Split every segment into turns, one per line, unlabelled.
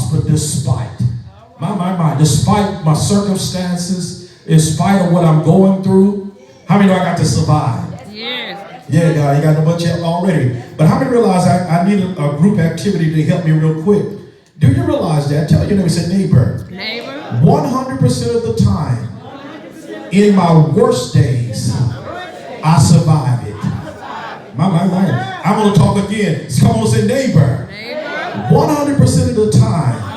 prosper despite. Despite my circumstances, in spite of what I'm going through. How many know I got to survive?
Yes.
Yeah, God, you got a bunch of help already. But how many realize I need a group activity to help me real quick? Do you realize that? Tell your neighbor, say neighbor.
Neighbor.
100% of the time, in my worst days, I survive it. I'm going to talk again. Come on, say neighbor. 100% of the time,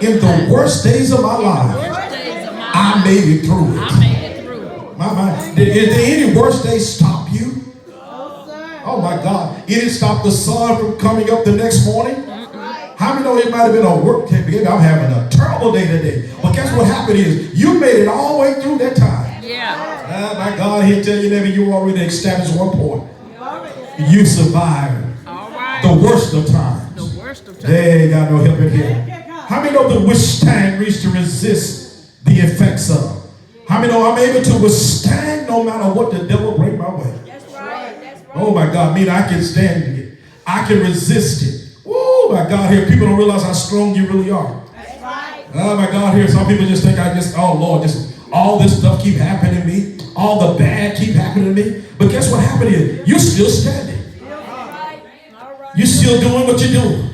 in the worst days of my life, I made it through it. Did any worst day stop you? Oh my God. It didn't stop the sun from coming up the next morning. How many know it might have been a work day? I'm having a terrible day today. But guess what happened is you made it all the way through that time.
Yeah.
Oh my God, he'll tell you that you already established one point. You survived the worst of times.
The worst of times.
They got no help in here. How many know the withstand reach to resist the effects of? How many know I'm able to withstand no matter what the devil bring my way?
That's right. That's right.
Oh my God, mean I can stand it. I can resist it. Oh my God, here people don't realize how strong you really are.
That's right.
Oh my God, here some people just think oh Lord, all this stuff keep happening to me. All the bad keep happening to me. But guess what happened is you're still standing. You're still doing what you're doing.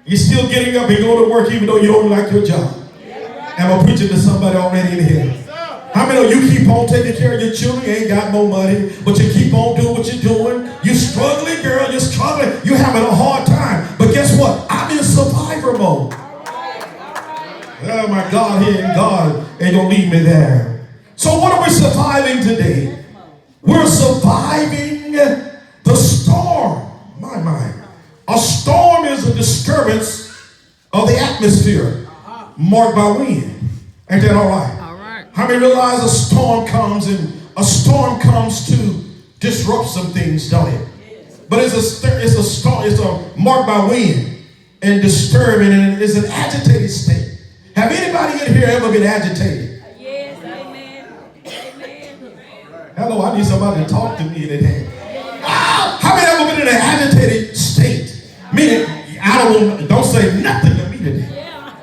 You're still getting up and going to work even though you don't like your job. And I'm preaching to somebody already in here. How many of you keep on taking care of your children? You ain't got no money, but you keep on doing what you're doing. You're struggling, girl. You're struggling. You're having a hard time. But guess what? I'm in survivor mode. Oh my God, here in God ain't gonna leave me there. So what are we surviving today? We're surviving the storm. My. A storm is a disturbance of the atmosphere marked by wind. Ain't that all right?
All right.
How many realize a storm comes to disrupt some things, don't it? But it's a storm. It's marked by wind and disturbing, and it's an agitated state. Have anybody in here ever been agitated?
Yes, amen. Amen.
Hello, I need somebody to talk to me today. How many ever been in an agitated state? Meaning, don't say nothing to me today.
Yeah.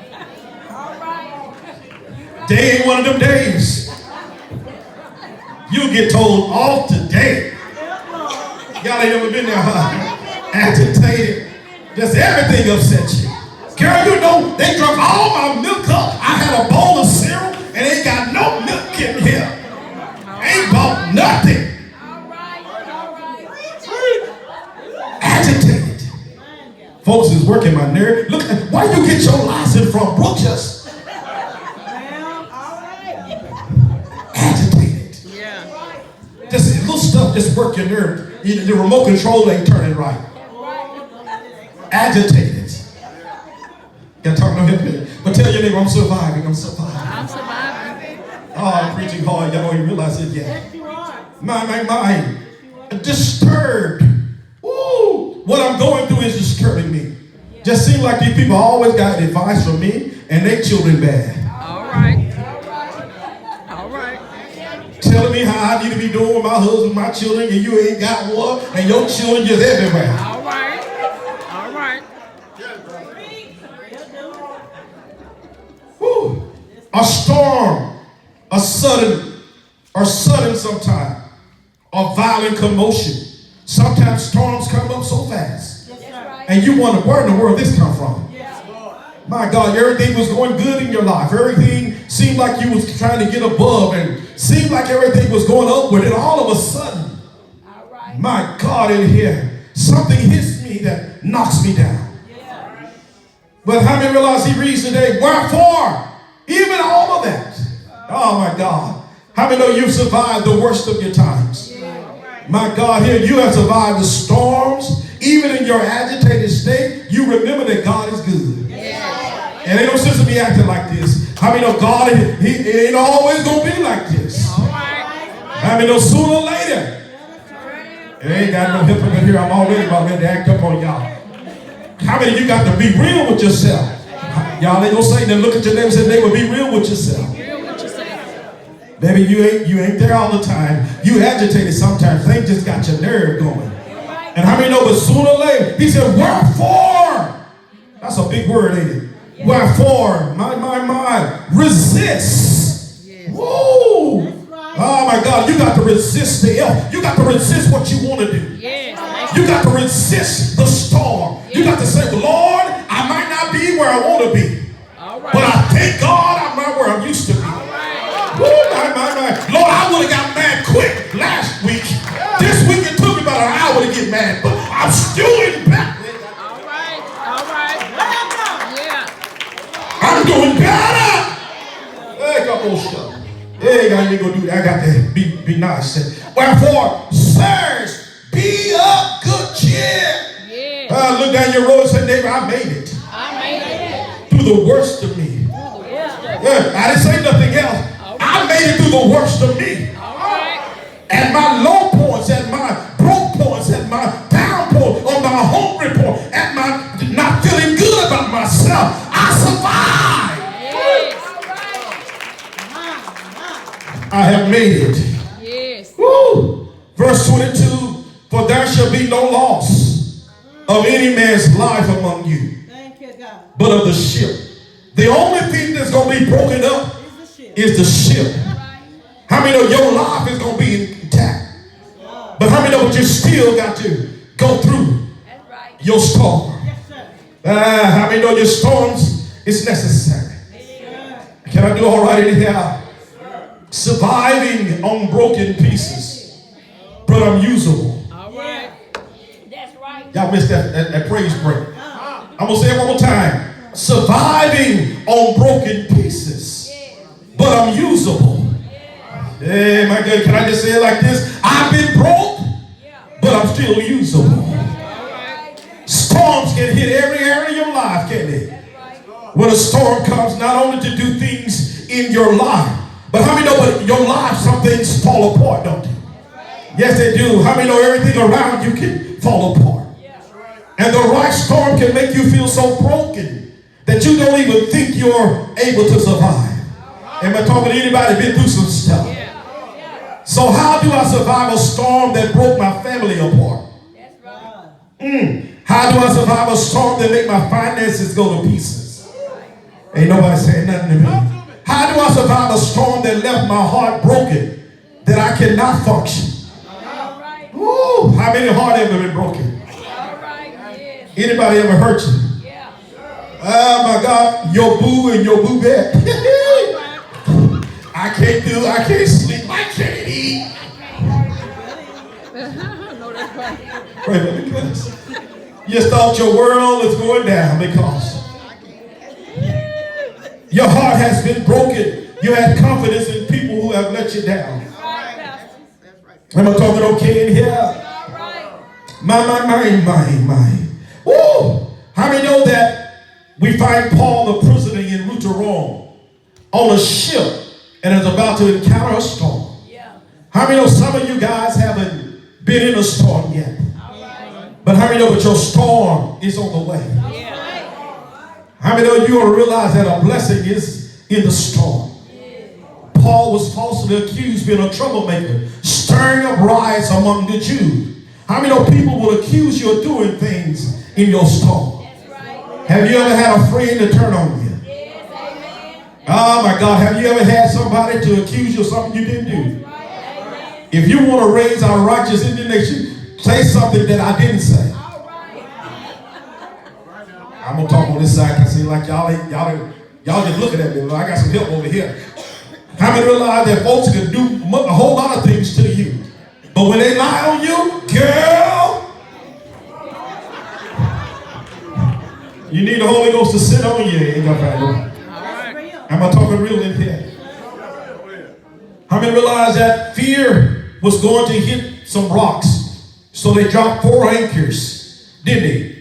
All right.
Day ain't one of them days. You'll get told off today. Y'all ain't ever been there, huh? Agitated. Just everything upsets you. Girl, you know, they drunk all my milk up. I had a bowl of cereal and ain't got no milk in here. Ain't bought nothing. Agitated. Folks is working my nerve. Look, why you get your license from Brookshire? Agitated.
Yeah.
Just little stuff just work your nerve. The remote control ain't turning right. Agitated. Can't talk no hip. But tell your neighbor, I'm surviving. I'm surviving.
I'm surviving.
Oh, I'm preaching hard. Y'all don't even realize it yet. My. Disturbed. Ooh, what I'm going through is disturbing me. Just seems like these people always got advice from me and they children bad.
All right. All right.
Telling me how I need to be doing with my husband, my children, and you ain't got one, and your children just everywhere.
All right. All right.
Woo. A storm, a sudden sometime, a violent commotion. Sometimes storms come up so fast. And you wonder, where in the world this come from? My God, everything was going good in your life. Everything seemed like you was trying to get above and seemed like everything was going upward. And all of a sudden, my God, in here, something hits me that knocks me down. But how many realize he reads today, wherefore, even all of that. Oh my God. How many know you've survived the worst of your times? My God, here you have survived the storms. Even in your agitated state, you remember that God is good. And ain't no sense of me acting like this. How many know God, he ain't always going to be like this. How many know sooner or later? It ain't got no hip in here. I'm already about ready to act up on y'all. How many of you got to be real with yourself? Y'all ain't going to say that. Look at your neighbor and say, neighbor, be real with yourself. Baby, you ain't there all the time. You agitated sometimes. Things just got your nerve going. And how many know, but sooner or later, he said, wherefore? That's a big word, ain't it? Wherefore, resist.
Yes.
Woo! Oh my God, you got to resist the elf. You got to resist what you want to do.
Yes.
You got to resist the storm. You got to say, Lord, I might not be where I want to be.
All right.
But I thank God I'm not where I'm used to be. Woo, my. Lord, I would have got mad quick last week. This week it took me about an hour to get mad, but I'm stewing back.
All right. All right. Yeah.
I'm doing better. Hey, God, oh, shut. Hey, God, you ain't gonna do that. I got to be nice. Wherefore, sirs, be of good cheer.
Yeah.
Look down your road and say, neighbor, I made it.
I made it.
Through the worst of me. I didn't say nothing else. I made it through the worst of me.
All right.
At my low points, at my broke points, at my down points, on my hungry point, at my not feeling good about myself, I survived.
Yes.
I have made it.
Yes.
Woo! Verse 22, for there shall be no loss of any man's life among you,
Thank you, God.
but of the ship. The only thing that's going to be broken up is the ship. How many know your life is going to be intact? But how many know but you still got to go through your storm? How many know your storms is necessary? Can I do all right in here? Surviving on broken pieces, but I'm usable.
All right.
That's right.
Y'all missed that praise break. I'm going to say it one more time. Surviving on broken pieces, but I'm usable. Hey, my God, can I just say it like this? I've been broke, but I'm still usable. Storms can hit every area of your life, can't they? When a storm comes, not only to do things in your life, but how many know in your life some things fall apart, don't they? Yes, they do. How many know everything around you can fall apart? And the right storm can make you feel so broken that you don't even think you're able to survive. Am I talking to anybody been through some stuff? So how do I survive a storm that broke my family apart? How do I survive a storm that make my finances go to pieces? Ain't nobody saying nothing to me. How do I survive a storm that left my heart broken, that I cannot function? Ooh, how many hearts have been broken? Anybody ever hurt you? Oh my God, your boo and your boo-bette. I can't sleep, I can't eat.
No, that's right.
Right, because you thought your world is going down because your heart has been broken. You had confidence in people who have let you down. Am I talking okay in here? My. Woo! How many know that we find Paul the prisoner en route to Rome on a ship and is about to encounter a storm? How many know some of you guys haven't been in a storm yet? But how many know that your storm is on the way? How many know you will realize that a blessing is in the storm? Paul was falsely accused being a troublemaker, stirring up riots among the Jews. How many know people will accuse you of doing things in your storm? Have you ever had a friend to turn on you? Oh my God, have you ever had somebody to accuse you of something you didn't do? If you want to raise our righteous indignation, say something that I didn't say. I'm gonna talk on this side because seem like y'all just looking at me. I got some help over here. How many realize that folks can do a whole lot of things to you, but when they lie on you, girl, you need the Holy Ghost to sit on you. Ain't that right? Am I talking real in here? How many realize that fear was going to hit some rocks, so they dropped 4 anchors, didn't they?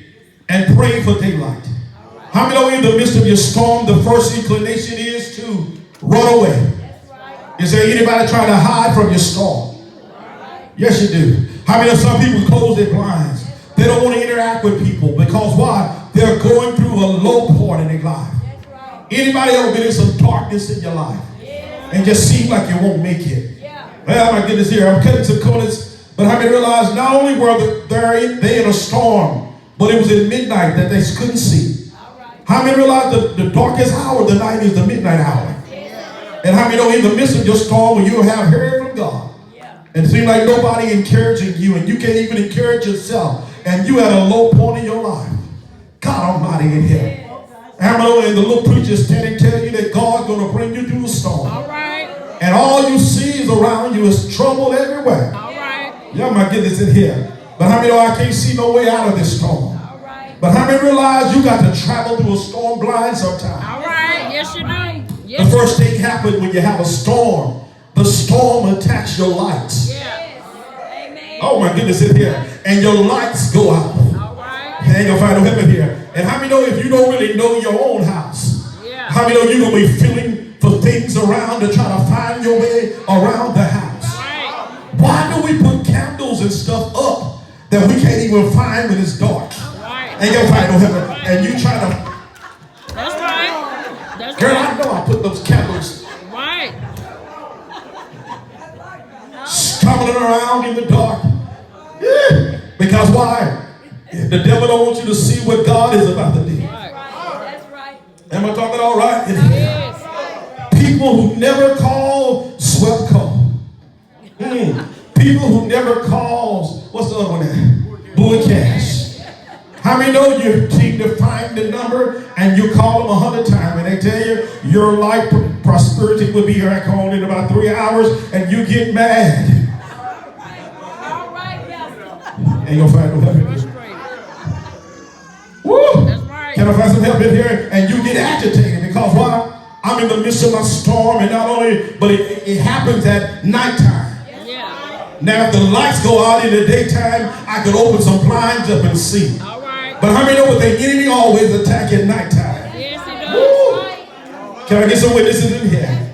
And prayed for daylight. How many know in the midst of your storm, the first inclination is to run away? Is there anybody trying to hide from your storm? Yes, you do. How many of some people close their blinds? They don't want to interact with people because why? They're going through a low point in their life. Anybody ever been in some darkness in your life and just seem like you won't make it? Well, my goodness, here I'm cutting some corners, but how many realize not only were they in a storm, but it was at midnight that they couldn't see. How many realize the darkest hour of the night is the midnight hour? And how many know in the midst of your storm when you have heard from God, and it seems like nobody encouraging you, and you can't even encourage yourself, and you at a low point in your life, God Almighty in here. And the little preacher standing tell you that God's going to bring you through the storm.
All right.
And all you see is around you is trouble everywhere.
All right.
Y'all might get this in here. But how many know I can't see no way out of this storm?
All right.
But how many realize you got to travel through a storm blind sometimes?
All right. Yes, you do.
The
Yes.
first thing happens when you have a storm. The storm attacks your lights.
Yeah.
Amen.
Oh my goodness, in here. And your lights go out.
All right.
You ain't gonna find no help in here. And how many know if you don't really know your own house?
Yeah.
How many know you're gonna be feeling for things around to try to find your way around the house?
Right.
Why do we put candles and stuff up that we can't even find when it's dark?
Right.
Ain't gonna find no help. And you try to,
That's right. That's
girl,
right.
I know I put those candles
Right.
stumbling around in the dark. Yeah. Because why? The devil don't want you to see what God is about to do.
Right.
That's right.
Am I talking all right?
Yes.
People who never call swept call. People who never calls, what's the other one there? Bull cash. How many know you need to find the number and you call them 100 times and they tell you your life prosperity will be back on in about 3 hours and you get mad.
All right, Pastor.
Ain't gonna find no help in this. Woo!
That's right.
Can I find some help in here? And you get agitated because why? I'm in the midst of my storm, and not only, but it happens at nighttime.
Yeah.
Now, if the lights go out in the daytime, I could open some blinds up and see.
All right.
But how many know what the enemy always attack at nighttime?
Yes, he does.
Woo! Can I get some witnesses in here?